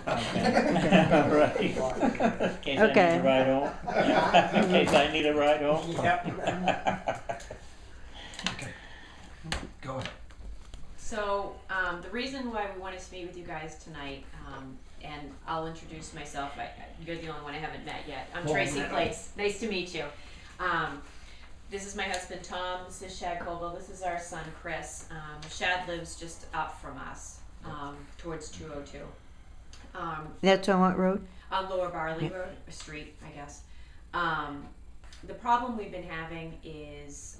Right. In case I need Okay. a ride home. In case I need a ride home. Yep. Okay, go ahead. So, the reason why we wanted to meet with you guys tonight, and I'll introduce myself, you're the only one I haven't met yet. I'm Traci Place, nice to meet you. This is my husband Tom, this is Shad Coldwell, this is our son Chris. Shad lives just up from us, towards 202. That's on what road? On Lower Barley Road, or street, I guess. The problem we've been having is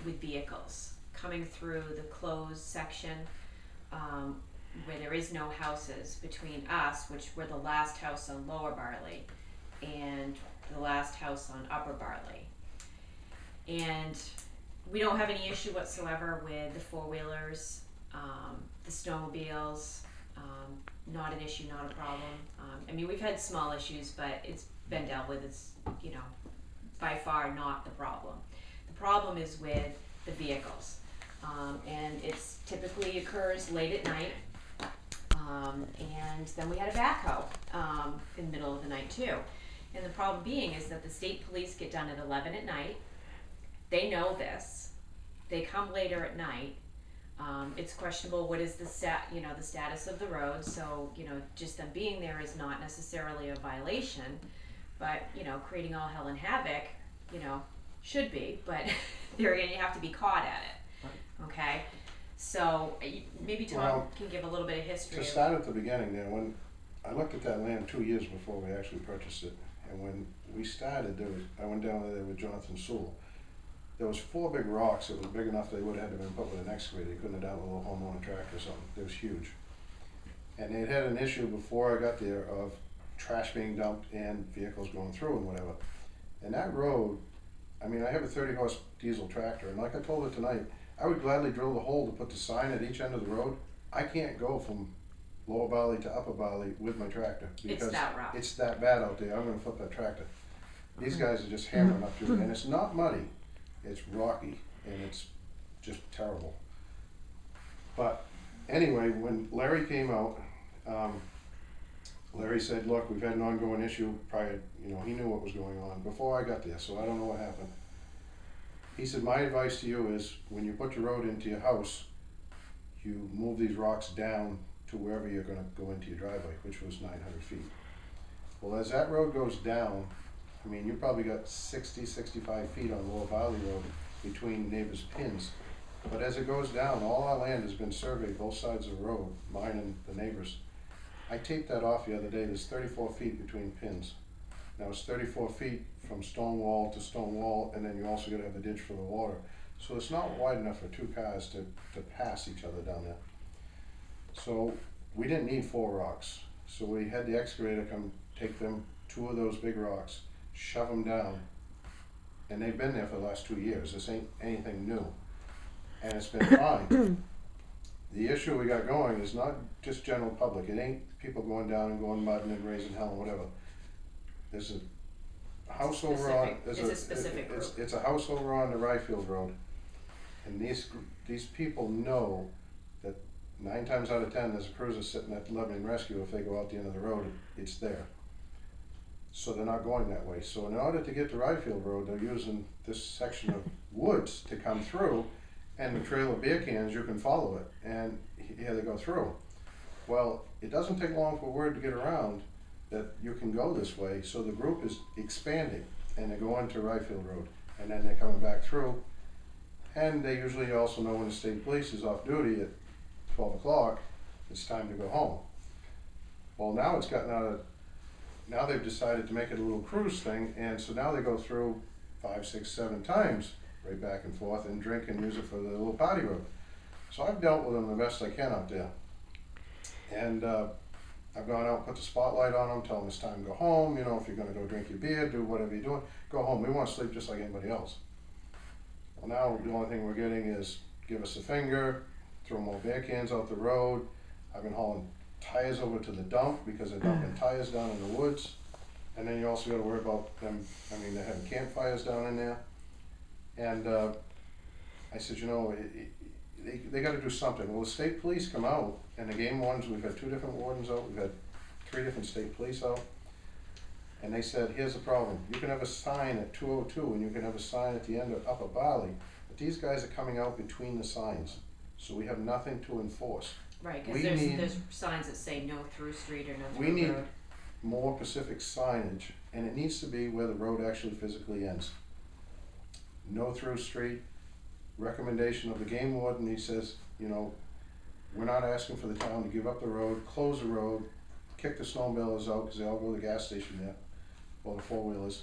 with vehicles coming through the closed section where there is no houses between us, which we're the last house on Lower Barley, and the last house on Upper Barley. And we don't have any issue whatsoever with the four-wheelers, the snowmobiles, not an issue, not a problem. I mean, we've had small issues, but it's been dealt with. It's, you know, by far not the problem. The problem is with the vehicles. And it's typically occurs late at night. And then we had a backhoe in the middle of the night too. And the problem being is that the state police get done at 11 at night. They know this. They come later at night. It's questionable what is the the status of the road. So, you know, just them being there is not necessarily a violation, but, you know, creating all hell and havoc, you know, should be, but there again, you have to be caught at it. Okay? So maybe Tom can give a little bit of history. To start at the beginning there, when I looked at that land 2 years before we actually purchased it, and when we started, I went down there with Jonathan Sewell. There was 4 big rocks that were big enough they would have had to been put with an excavator. You couldn't have done it with a little homeowner tractor or something. It was huge. And they'd had an issue before I got there of trash being dumped and vehicles going through and whatever. And that road, I mean, I have a 30-horse diesel tractor, and like I told her tonight, I would gladly drill the hole to put the sign at each end of the road. I can't go from Lower Barley to Upper Barley with my tractor because it's that rough. It's that bad out there. I'm going to flip that tractor. These guys are just hammering up through it, and it's not muddy. It's rocky, and it's just terrible. But anyway, when Larry came out, Larry said, look, we've had an ongoing issue prior, you know, he knew what was going on before I got there, so I don't know what happened. He said, my advice to you is when you put your road into your house, you move these rocks down to wherever you're going to go into your driveway, which was 900 feet. Well, as that road goes down, I mean, you probably got 60, 65 feet on Lower Barley Road between neighbors' pins. But as it goes down, all our land has been surveyed, both sides of the road, mine and the neighbors. I taped that off the other day. There's 34 feet between pins. Now it's 34 feet from stone wall to stone wall, and then you also got to have the ditch for the water. So it's not wide enough for 2 cars to pass each other down there. So we didn't need 4 rocks. So we had the excavator come take them, 2 of those big rocks, shove them down, and they've been there for the last 2 years. This ain't anything new, and it's been fine. The issue we got going is not just general public. It ain't people going down and going mudding and raising hell and whatever. There's a house over on. It's a specific group. It's a house over on the Ryfield Road, and these people know that 9 times out of 10 there's a cruiser sitting at Lebanon Rescue. If they go out the end of the road, it's there. So they're not going that way. So in order to get to Ryfield Road, they're using this section of woods to come through, and the trail of beer cans, you can follow it, and here they go through. Well, it doesn't take long for word to get around that you can go this way, so the group is expanding, and they go onto Ryfield Road, and then they're coming back through, and they usually also know when the state police is off duty at 12 o'clock, it's time to go home. Well, now it's gotten out of, now they've decided to make it a little cruise thing, and so now they go through 5, 6, 7 times, right back and forth, and drink and use it for the little party road. So I've dealt with them the best I can out there. And I've gone out and put the spotlight on them, tell them it's time to go home. You know, if you're going to go drink your beer, do whatever you're doing, go home. We want to sleep just like anybody else. Well, now the only thing we're getting is give us a finger, throw more beer cans out the road. I've been hauling tires over to the dump because they're dumping tires down in the woods. And then you also got to worry about them, I mean, they're having campfires down in there. And I said, you know, they gotta do something. Well, the state police come out, and the game wardens, we've had 2 different wardens out, we've had 3 different state police out. And they said, here's the problem, you can have a sign at 202 and you can have a sign at the end of Upper Barley, but these guys are coming out between the signs, so we have nothing to enforce. Right, We cause need- there's signs that say no through street or no We through need road. more specific signage, and it needs to be where the road actually physically ends. No through street, recommendation of the game warden, he says, you know, we're not asking for the town to give up the road, close the road, kick the snowmobilers out, cause they all go to the gas station there, or the 4-wheelers.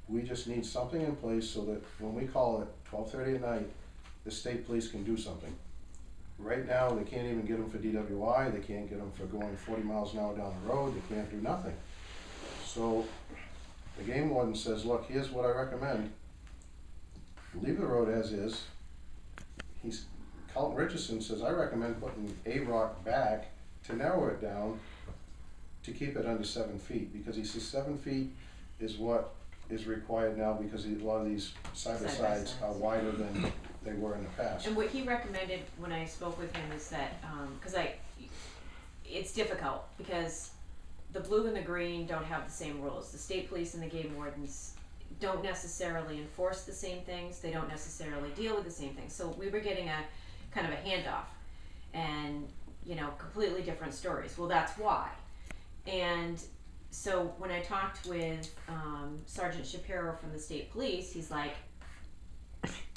We just need something in place so that when we call at 12:30 at night, the state police can do something. Right now, they can't even get them for DWI, they can't get them for going 40 miles an hour down the road, they can't do nothing. So, the game warden says, look, here's what I recommend. Leave the road as is. Carlton Richardson says, I recommend putting A-rock back to narrow it down to keep it under 7 feet, because he says 7 feet is what is required now, because a lot of these side-by-sides are wider than they were in the past. And what he recommended when I spoke with him is that, cause it's difficult, because the blue and the green don't have the same rules. The state police and the game wardens don't necessarily enforce the same things, they don't necessarily deal with the same things. So we were getting a kind of a handoff, and, you know, completely different stories. Well, that's why. And so when I talked with Sergeant Shapiro from the state police, he's like,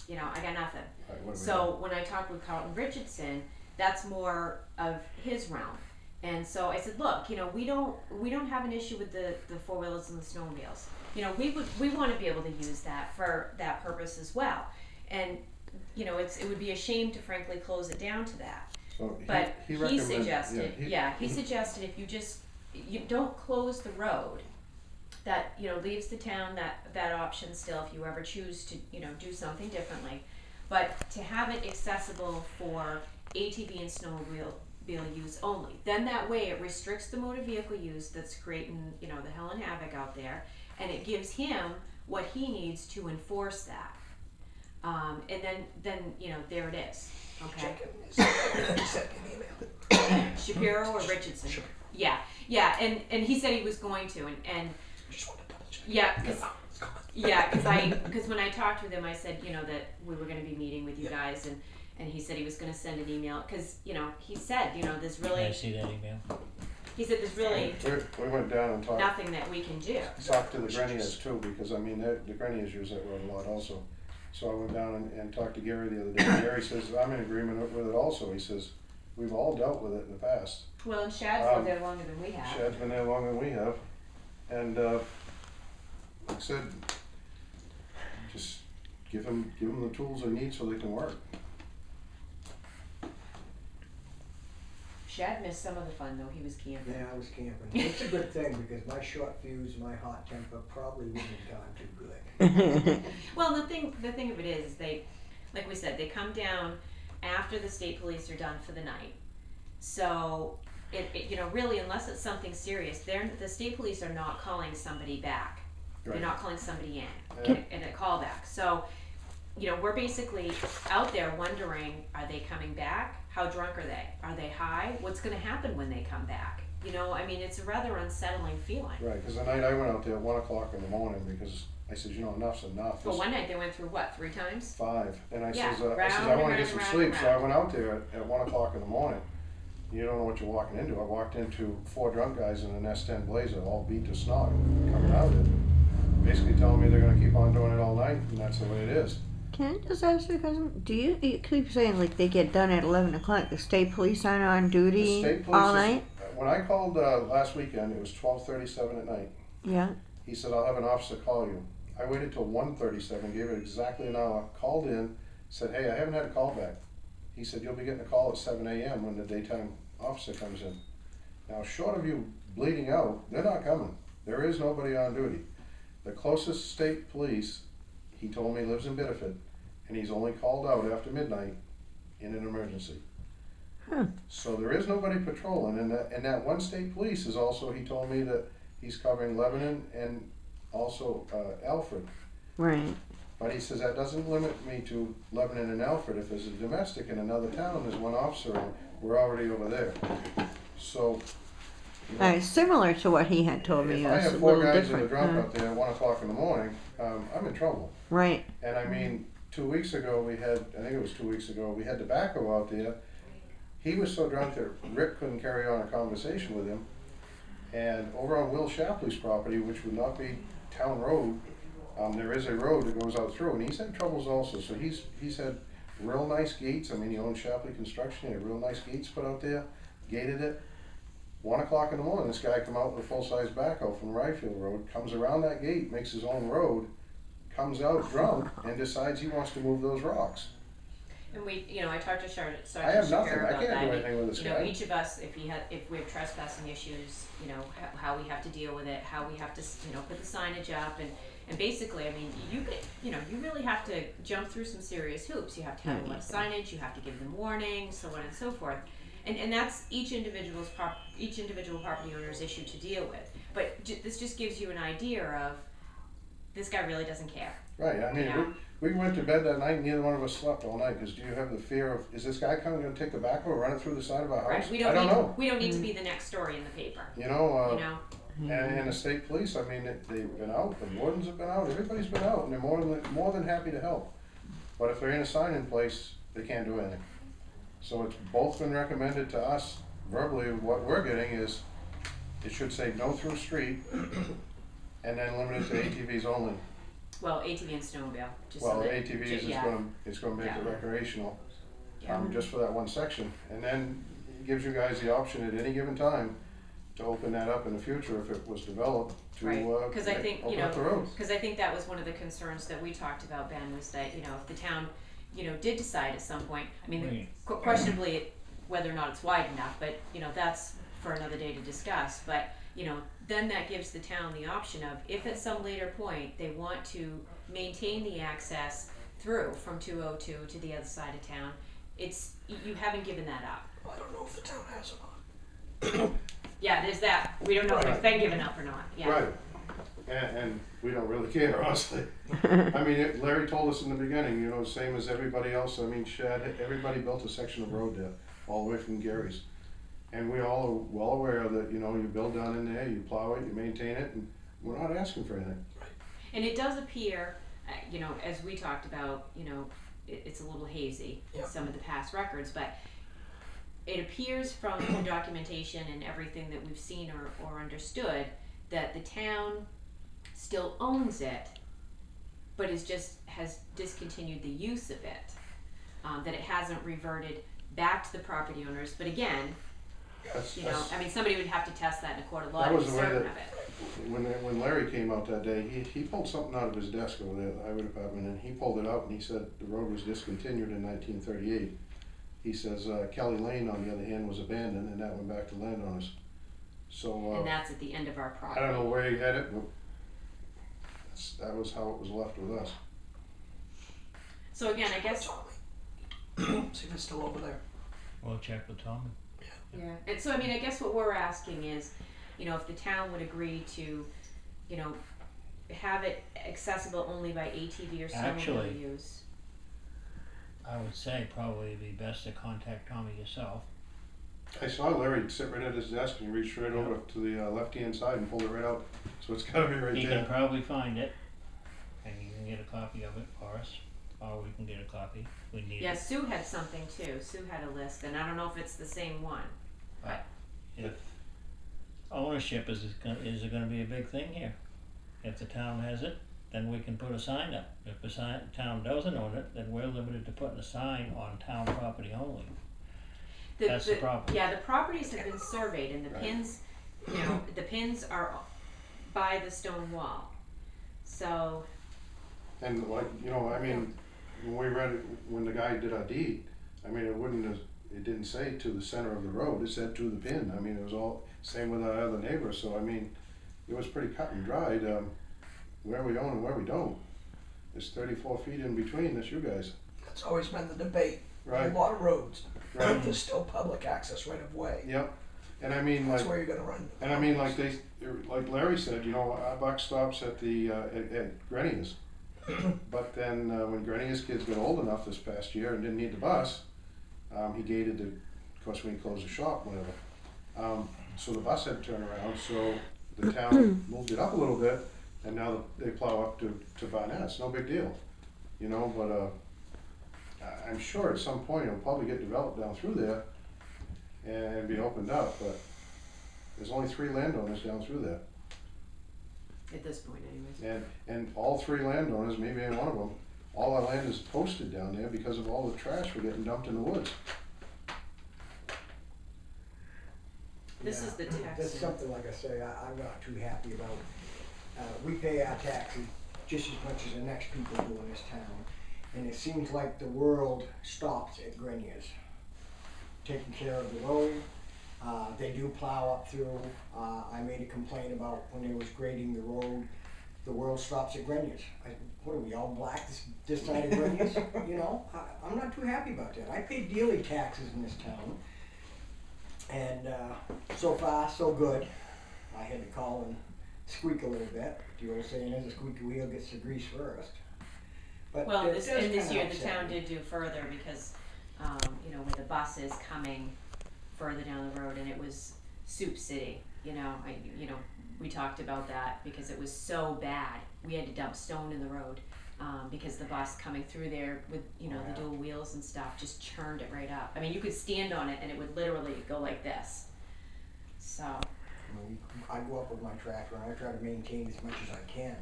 you know, I got nothing. Right, what do we So when I talked with Carlton Richardson, that's more of his realm. And so I said, look, you know, we don't have an issue with the 4-wheelers and the snowmobiles. You know, we want to be able to use that for that purpose as well. And you know, it would be a shame to frankly close it down to that. So But he recommend- suggested, yeah, he suggested if you don't close the road, that, you know, leaves the town that option still if you ever choose to, you know, do something differently. But to have it accessible for ATV and snowmobile use only. Then that way it restricts the motor vehicle use that's creating, you know, the hell and havoc out there, and it gives him what he needs to enforce that. And then you know, there it is. Okay. He sent me an email. Shapiro or Richardson? Sure. Yeah, and he said he was going to, and Just wanted to double check. yeah, because when I talked with him, I said, you know, that we were going to be meeting with you guys, and he said he was going to send an email, because, you know, he said, you know, there's really, I see that email. he said there's really We went down and talked nothing that we can do. to the Greniers too, because I mean, the Greniers use that road a lot also. So I went down and talked to Gary the other day. Gary says, I'm in agreement with it also. He says, we've all dealt with it in the past. Well, and Shad's lived there longer than we have. Shad's been there longer than we have. And, like I said, just give them the tools they need so they can work. Shad missed some of the fun though, he was camping. Yeah, I was camping. It's a good thing because my short fuse, my hot temper probably wouldn't have gone too good. Well, the thing of it is, they, like we said, they come down after the state police are done for the night. So, it you know, really, unless it's something serious, the state police are not calling somebody back. Right. They're not calling somebody in a callback. So, you know, we're basically out there wondering, are they coming back? How drunk are they? Are they high? What's going to happen when they come back? You know, I mean, it's a rather unsettling feeling. Right, because the night I went out there at 1 o'clock in the morning, because I said, you know, enough's enough. But one night they went through what, 3 times? 5, and I Yeah, says, I round want to and get some round sleep, and so I round. went out there at 1 o'clock in the morning. You don't know what you're walking into. I walked into 4 drunk guys in an S10 Blazer, all beat to snot, coming out of it, basically telling me they're going to keep on doing it all night, and that's the way it is. Can I just ask you a question? Do you keep saying like they get done at 11 o'clock? The state police aren't on The duty state police all is- night? When I called last weekend, it was 12:37 at night. Yeah. He said, I'll have an officer call you. I waited till 1:37, gave it exactly an hour, called in, said, hey, I haven't had a call back. He said, you'll be getting a call at 7 a.m. when the daytime officer comes in. Now, short of you bleeding out, they're not coming. There is nobody on duty. The closest state police, he told me, lives in Biddeford, and he's only called out after midnight in an emergency. Huh. So there is nobody patrolling, and that one state police is also, he told me that he's covering Lebanon and also Alfred. Right. But he says that doesn't limit me to Lebanon and Alfred. If there's a domestic in another town, there's one officer and we're already over there. So, you know, Similar to what he had told me. if I It's have a four little guys in a different. drop out there at 1 o'clock in the morning, I'm in trouble. Right. And I mean, 2 weeks ago we had, I think it was 2 weeks ago, we had the backhoe out there. He was so drunk that Rick couldn't carry on a conversation with him. And over on Will Shapley's property, which would not be town road, there is a road that goes out through, and he's had troubles also. So he's had real nice gates. I mean, he owns Shapley Construction. He had real nice gates put out there, gated it. 1 o'clock in the morning, this guy come out with a full-size backhoe from Ryfield Road, comes around that gate, makes his own road, comes out drunk, and decides he wants to move those rocks. And we, you know, I talked to Sergeant I have Shapiro nothing. I about can't that. do anything with this You know, guy. each of us, if we have trespassing issues, you know, how we have to deal with it, how we have to, you know, put the signage up, and basically, I mean, you could, you know, you really have to jump through some serious hoops. You have to have a lot of signage, you have to give them warning, so on and so forth. And that's each individual property owner's issue to deal with. But this just gives you an idea of, this guy really doesn't care. Right, I mean, Yeah. we went to bed that night and neither one of us slept all night, because do you have the fear of, is this guy coming to take the backhoe and run it through the side of our house? Right, we I don't don't know. we don't need to be the next story in the paper, You know, you know? and the state police, I mean, they've been out, the wardens have been out, everybody's been out, and they're more than happy to help. But if there ain't a sign in place, they can't do anything. So it's both been recommended to us verbally. What we're getting is, it should say no through street, and then limited to ATVs only. Well, ATV and snowmobile, just Well, so that, ATVs yeah. it's gonna make it Yeah. recreational, Yeah. just for that one section. And then it gives you guys the option at any given time to open that up in the future if it was developed to, Right, 'cause I think, you open know, up the roads. Because I think that was one of the concerns that we talked about, Ben, was that, you know, if the town, you know, did decide at some point, I mean, Right. questionably whether or not it's wide enough, but, you know, that's for another day to discuss, but, you know, then that gives the town the option of, if at some later point they want to maintain the access through from 202 to the other side of town, it's, you haven't given that up. I don't know if the town has or not. Yeah, there's that, we don't know if it's Right. been given up or not, yeah. Right, and we don't really care, honestly. I mean, Larry told us in the beginning, you know, same as everybody else. I mean, Shad, everybody built a section of road there, all the way from Gary's. And we all are well aware that, you know, you build down in there, you plow it, you maintain it, and we're not asking for anything. And it does appear, you know, as we talked about, you know, it's a little hazy, Yeah. some of the past records, but it appears from the documentation and everything that we've seen or understood that the town still owns it, but has discontinued the use of it. That it hasn't reverted back to the property owners, but again, you know, I mean, somebody would have to test that in a court of law That to be was the way certain that- of it. When Larry came out that day, he pulled something out of his desk over there at the highway department, and he pulled it out and he said the road was discontinued in 1938. He says Kelly Lane, on the other hand, was abandoned, and that went back to landowners. So And that's at the end of our I property. don't know where he had it, but that was how it was left with us. So again, I guess, See if it's still over there. We'll check with Tommy. yeah, and so I mean, I guess what we're asking is, you know, if the town would agree to, you know, have it accessible only by ATV or snowmobile Actually- use. I would say probably it'd be best to contact Tommy yourself. I saw Larry sit right at his desk and he reached right over to the left-hand side and pulled it right out. So it's gotta be right He there. can probably find it, and you can get a copy of it for us, or we can get a copy. We need Yeah, it. Sue had something too. Sue had a list, and I don't know if it's the same one. If ownership is gonna be a big thing here. If the town has it, then we can put a sign up. If the town doesn't own it, then we're limited to putting a sign on town property only. That's the problem. Yeah, the properties have been surveyed, and the Right. pins, you know, the pins are by the stone wall. So, And like, you know, I mean, when we read it, when the guy did our deed, I mean, it didn't say to the center of the road, it said to the pin. I mean, it was all, same with our other neighbors, so I mean, it was pretty cut and dried, where we own and where we don't. There's 34 feet in between, that's you guys. That's always been the debate. Right. A lot of roads. Right. There's still public access right of way. Yep, and I mean, That's like, where you're gonna run. and I mean, like Larry said, you know, our buck stops at the, at Greniers. But then, when Grenier's kids got old enough this past year and didn't need the bus, he gated the, of course, when he closed the shop, whatever. So the bus had to turn around, so the town moved it up a little bit, and now they plow up to Barnett. It's no big deal, you know, but, I'm sure at some point it'll probably get developed down through there and be opened up, but there's only 3 landowners down through there. At this point anyways. And all 3 landowners, maybe any one of them, all our land is posted down there because of all the trash we're getting dumped in the woods. This Yeah, is the tax. That's something, like I say, I'm not too happy about. We pay our taxes just as much as the next people do in this town. And it seems like the world stops at Greniers. Taking care of the road, they do plow up through. I made a complaint about when they was grading the road, the world stops at Greniers. What are we, all black this side of Greniers? You know, I'm not too happy about that. I pay daily taxes in this town. And so far, so good. I had to call and squeak a little bit. The old saying is, a squeaky wheel gets the grease first. But Well, it this, does and this kinda year the upset town me. did do further because, you know, with the buses coming further down the road, and it was Soup City, you know, we talked about that because it was so bad. We had to dump stone in the road, because the bus coming through there with, you know, the dual wheels and stuff just churned it right up. I mean, you could stand on it and it would literally go like this. So, I go up with my tractor and I try to maintain as much as I can.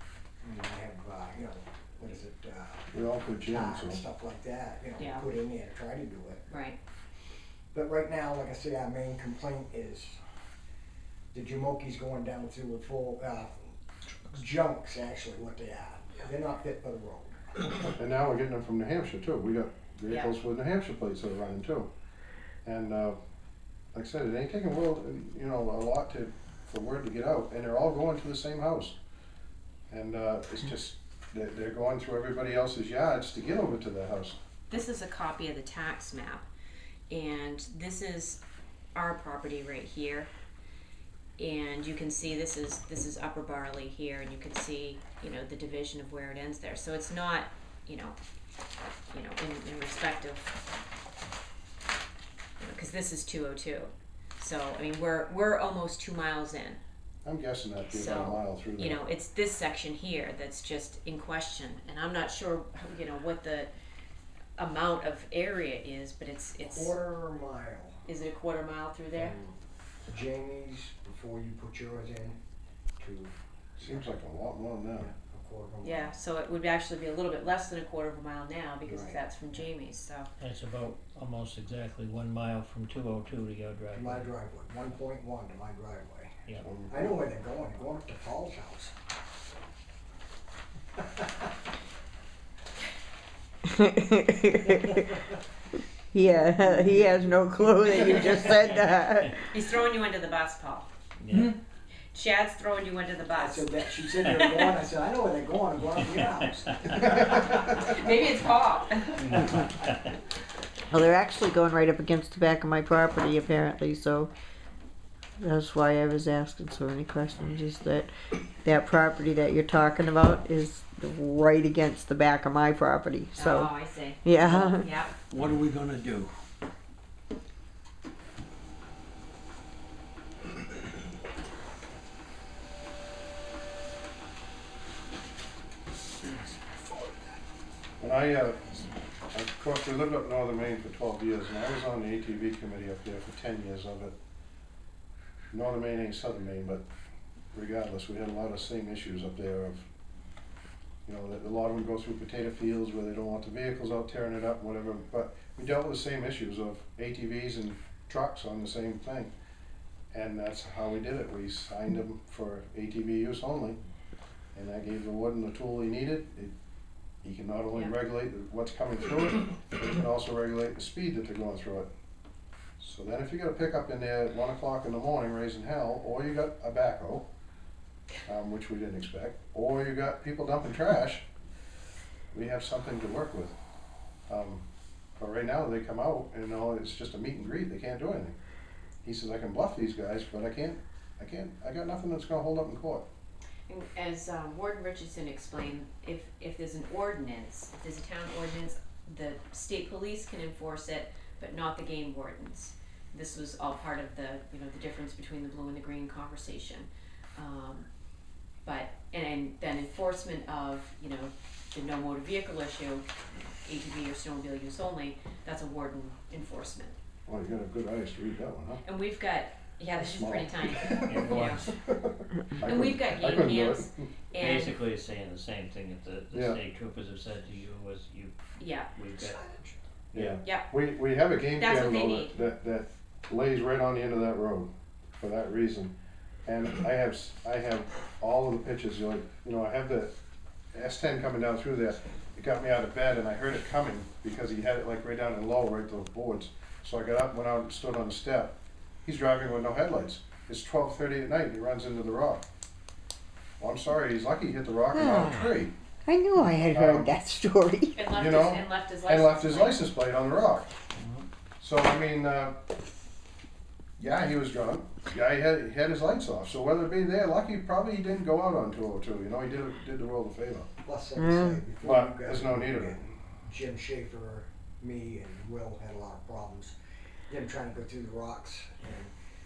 I mean, I have, you know, what is it, We all put gyms, tar and so. stuff like that, you know, Yeah. put in there to try to do it. right. But right now, like I say, our main complaint is the Jamokis going down through with full, junks, actually, what they are. They're not fit for the road. And now we're getting them from New Hampshire too. We got vehicles with New Hampshire plates that are running too. And, like I said, it ain't taking a lot for word to get out, and they're all going to the same house. And, it's just, they're going through everybody else's yards to get over to their house. This is a copy of the tax map, and this is our property right here. And you can see this is Upper Barley here, and you can see, you know, the division of where it ends there. So it's not, you know, in respect of, because this is 202. So I mean, we're almost 2 miles in. I'm guessing that'd be So, about a mile through there. You know, it's this section here that's just in question, and I'm not sure, you know, what the amount of area is, but it's. Quarter mile. Is it a quarter mile through there? From Jamie's, before you put yours in, to Seems like a lot more than that. a quarter of a mile. Yeah, so it would actually be a little bit less than a quarter of a mile now because Right. that's from Jamie's, so. That's about almost exactly 1 mile from 202 to your To my driveway. driveway, 1.1 to my driveway. Yeah. I know where they're going up to Paul's house. Yeah, he has no clue that you just said that. He's throwing you under the bus, Paul. Yeah. Chad's throwing you under the I bus. said that, she said they were going, I said, I know where they're going, I'm going up to your house. Maybe it's Paul. Well, they're actually going right up against the back of my property apparently, so that's why I was asking so many questions, is that property that you're talking about is right against the back of my property, Oh, so, I see. yeah. Yep. What are we gonna do? And of course, we lived up northern Maine for 12 years, and I was on the ATV committee up there for 10 years of it. Northern Maine ain't southern Maine, but regardless, we had a lot of same issues up there of, you know, that a lot of them go through potato fields where they don't want the vehicles out tearing it up and whatever, but we dealt with the same issues of ATVs and trucks on the same thing. And that's how we did it. We signed them for ATV use only, and that gave the warden the tool he needed. He can not only Yeah. regulate what's coming through it, but he can also regulate the speed that they're going through it. So then if you got a pickup in there at 1 o'clock in the morning raising hell, or you got a backhoe, which we didn't expect, or you got people dumping trash, we have something to work with. But right now they come out and, you know, it's just a meet and greet, they can't do anything. He says, I can bluff these guys, but I got nothing that's gonna hold up in court. As Warden Richardson explained, if there's an ordinance, if there's a town ordinance, the state police can enforce it, but not the game wardens. This was all part of the, the difference between the blue and the green conversation. And then enforcement of, the no motor vehicle issue, ATV or snowmobile use only, that's a warden enforcement. Well, you got a good eyes to read that one, huh? And we've got, this is Small. pretty tiny. It was. And we've got I game couldn't do cams. it. And Basically saying the same thing that the Yeah. state troopers have said to you was yeah, we've got, Yeah. yeah, We have a game That's what cam they though need. that lays right on the end of that road for that reason. And I have all of the pictures, I have the S10 coming down through there. It got me out of bed and I heard it coming because he had it like right down in low, right to the boards. So I got up, went out and stood on the step. He's driving with no headlights. It's 12:30 at night and he runs into the rock. Well, I'm sorry, he's lucky he hit the rock and not a tree. I knew I had heard that story. and left, You know, and left his license. And left his plate. license plate on the rock. So, I mean, yeah, he was drunk. Yeah, he had his lights off. So whether it be there, lucky probably he didn't go out on 202. He did the world a favor. Plus, like I say, before But you guys there's no need of it. Jim Schaefer, me, and Will had a lot of problems. Them trying to go through the rocks, and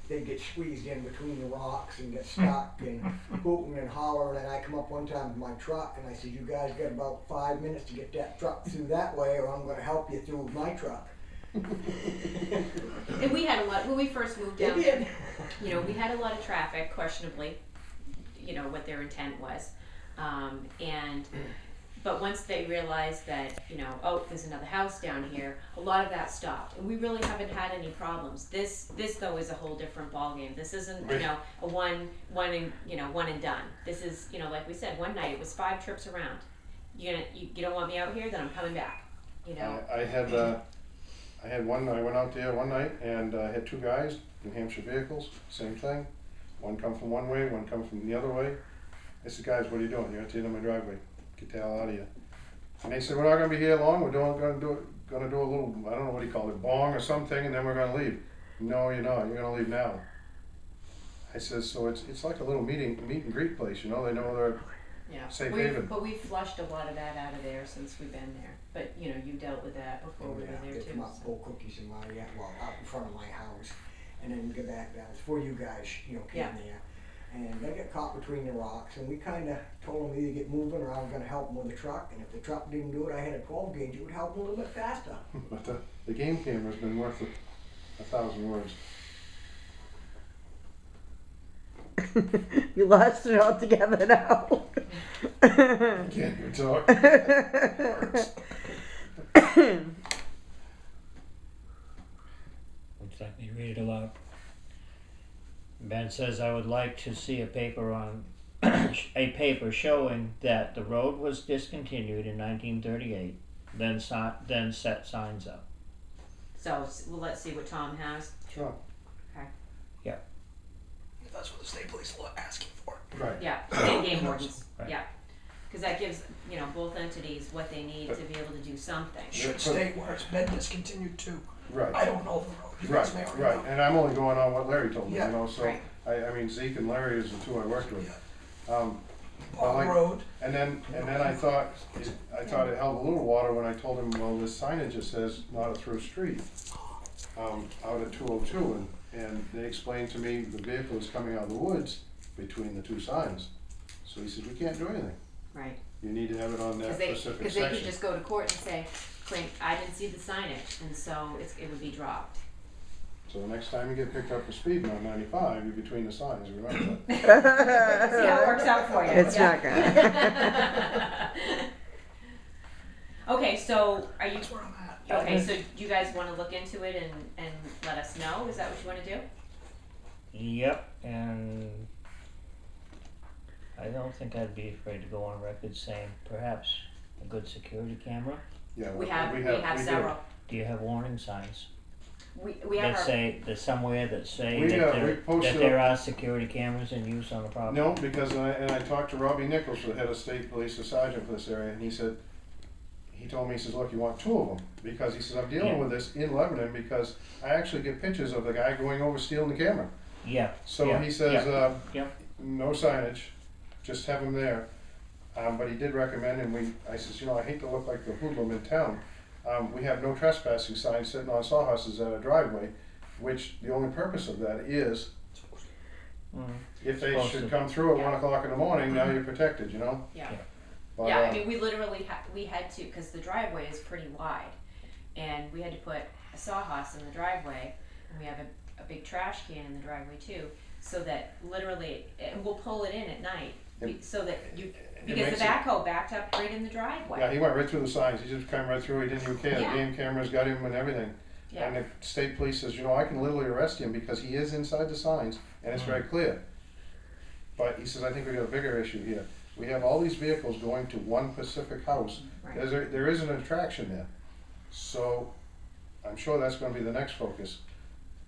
they'd get squeezed in between the rocks and get stuck and hooting and hollering. And I come up one time with my truck and I said, "You guys got about 5 minutes to get that truck through that way, or I'm going to help you through my truck." And we had a lot, when we first moved down there, we had a lot of traffic, questionably, what their intent was. But once they realized that, there's another house down here, a lot of that stopped. And we really haven't had any problems. This though is a whole different ballgame. This isn't, a one and done. This is, like we said, one night it was 5 trips around. You don't want me out here, then I'm coming back, I went out there one night and I had 2 guys, New Hampshire vehicles, same thing. One come from one way, one come from the other way. I said, "Guys, what are you doing? You're at the end of my driveway. Get the hell out of here." And they said, "We're not gonna be here long. We're gonna do a little, I don't know what he called it, bong or something, and then we're gonna leave." "No, you're not. You're gonna leave now." I says, "So it's like a little meet and greet place, They know they're Yeah. safe We've- haven." But we've flushed a lot of that out of there since we've been there. But, you dealt with that before we were there They too. come up, pull cookies in my out in front of my house, and then get back down. It's before you guys, came Yeah. there. And they got caught between the rocks, and we kind of told them either get moving or I was going to help them with the truck. And if the truck didn't do it, I had a 12 gauge. It would help them a little bit faster. But the game camera's been worth 1,000 words. You lost it all together now. I can't even talk. looks like me read it aloud. Ben says, "I would like to see a paper showing that the road was discontinued in 1938, then set signs up." So, let's see what Tom has. Sure. That's what the state police are asking for. Right. Yeah, and game wardens, Right. yeah. Because that gives, both entities what they need to be able to do something. Should state where it's been discontinued too. Right. I don't know the road. You Right, guys may already right, know. and I'm only going on what Larry told me, Yeah. so, Right. I mean, Zeke and Larry is the 2 I worked with. Bog like- Road. And then I thought it held a little water when I told him, well, this signage just says not a through street, out at 202, and they explained to me the vehicle is coming out of the woods between the 2 signs. So he said, "We can't do anything, Right. you need to have it on that specific Because they could section." just go to court and say, "Claim, I didn't see the signage," and so it would be dropped. So the next time you get picked up for speeding on 95, you're between the signs, remember that? See how it works out for you. It's Yeah. not gonna. Okay, so are you, That's where I'm at. okay, so do you guys wanna look into it and let us know? Is that what you wanna do? Yep, and I don't think I'd be afraid to go on record saying perhaps a good security camera. Yeah, We have do. several. Do you have warning signs We have that our, say, there's somewhere that say We, that we posted there are security cameras in use on the property? No, because I talked to Robbie Nichols, the head of state police, the sergeant for this area, and he told me, he says, "Look, you want 2 of them," because he says, "I'm dealing Yeah. with this in Lebanon because I actually get pictures of the guy going over stealing the camera." Yeah. So Yeah, he says, yeah. "No signage, just have them there. But he did recommend, and I says, I hate to look like the hoodlum in town. We have no trespassing signs sitting on sawhorses at a driveway, which the only purpose of that is if they Supposed should to. come through at Yeah. 1 o'clock in the morning, now you're protected, Yeah. But, Yeah, I mean, we literally we had to, because the driveway is pretty wide, and we had to put a sawhorse in the driveway, and we have a big trash can in the driveway too, so that literally, and we'll pull it in at night, so that you, because makes the backhoe backed up right in the yeah, driveway. he went right through the signs. He just came right through. He didn't even care. Yeah. The game cameras got him and everything. Yeah. And the state police says, I can literally arrest him because he is inside the signs and it's very clear. But he says, I think we got a bigger issue here. We have all these vehicles going to one specific house. Right. There is an attraction there. So I'm sure that's going to be the next focus.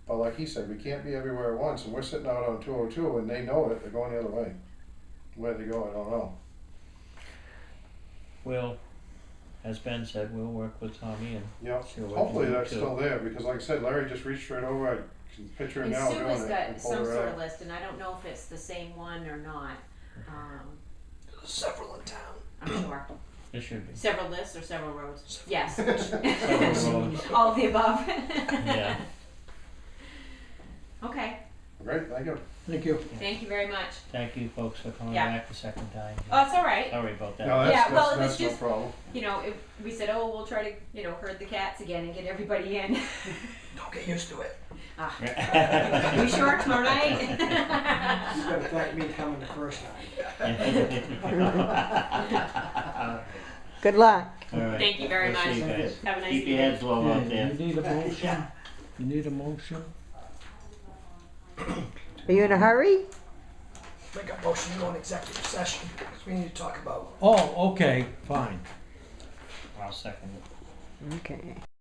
But like he said, we can't be everywhere at once, and we're sitting out on 202 and they know it. They're going the other way. Where they go, I don't know. We'll, as Ben said, we'll work with Tommy and Yeah, see what we hopefully can do that's too. still there, because like I said, Larry just reached right over, I can picture him And now Sue doing has it. got and pull some her sort out. of list, and I don't know if it's the same one or not, There's several in town. I'm sure. It should be. Several lists or several roads? Yes. Several roads. All of the above. Yeah. Okay, Great, thank you. Thank you. thank you very much. Thank you folks for coming Yeah. back the second time. Oh, it's all right. Sorry about that. No, that's, Yeah, well, that's it's no just- problem. You know, if we said, oh, we'll try to, herd the cats again and get everybody in. Don't get used to it. We sure tomorrow night? You gotta thank me coming the first time. Good luck. All right. Thank you very We'll see much. you guys. Have a nice Keep your evening. heads low out there. You need a motion? You need a motion? Are you in a hurry? Make a motion to go in executive session, because we need to talk about Oh, okay, fine. I'll second it. Okay.